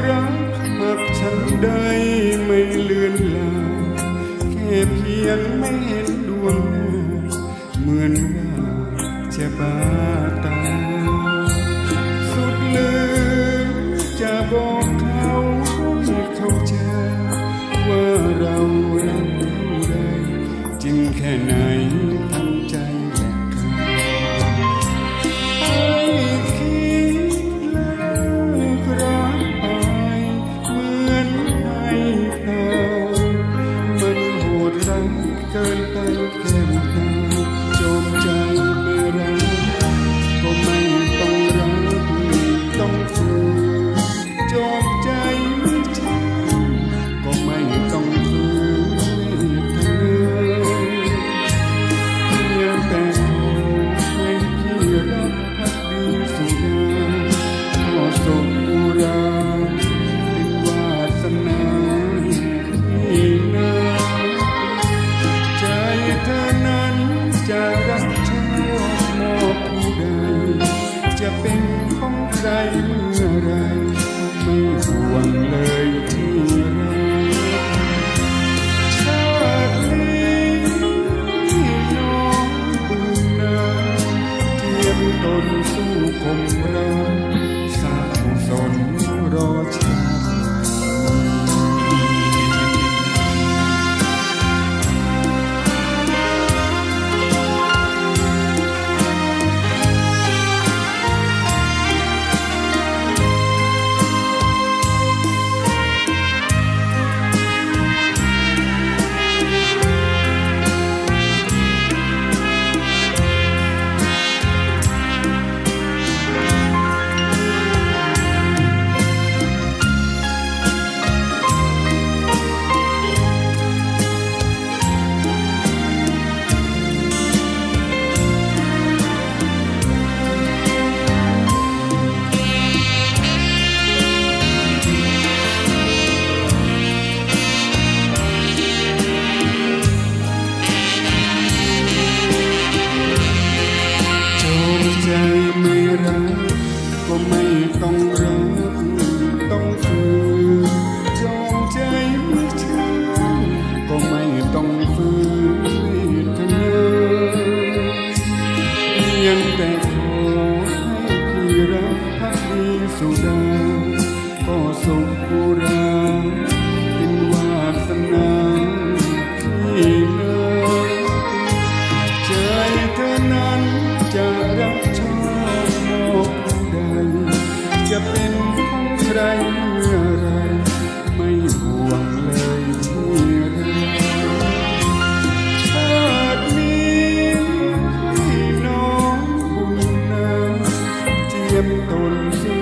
รักหากฉันได้ไม่เลือนลางแค่เพียงไม่เห็นดวงหน้าเหมือนว่าจะบ้าตายสุดลืมจะบอกเขาให้เข้าใจว่าเรารักเท่าไรจริงแค่ไหนทำใจและให้คิดเลิกรักไปเหมือนให้ตายมันโหดร้ายเกินไปแค่ตาจมใจไม่รักก็ไม่ต้องรักต้องฝืนจมใจไม่ใช่ก็ไม่ต้องฝืนเธอเพียงแต่ขอให้พี่รักภักดีสุดาขอส่งอุราเป็นวาสนาที่นาใจเธอนั้นจะรักชอบมอบผู้ใดจะเป็นของใครเมื่อไรไม่ห่วงเลยที่รักชาตินี้น้องปืนนาเทียมตนสู้คมรักสาธุสนรอชาไม่รักก็ไม่ต้องรักต้องฝืนจงใจไม่ใช่ก็ไม่ต้องฝืนเธอเพียงแต่ขอให้พี่รักภักดีสุดาก็ส่งผู้รักเป็นวาสนาที่นาใจเธอนั้นจะรักจะเป็นของใครเมื่อไรไม่ห่วงเลยที่รักชาตินี้ให้น้องบุญนาเจียมตนสู้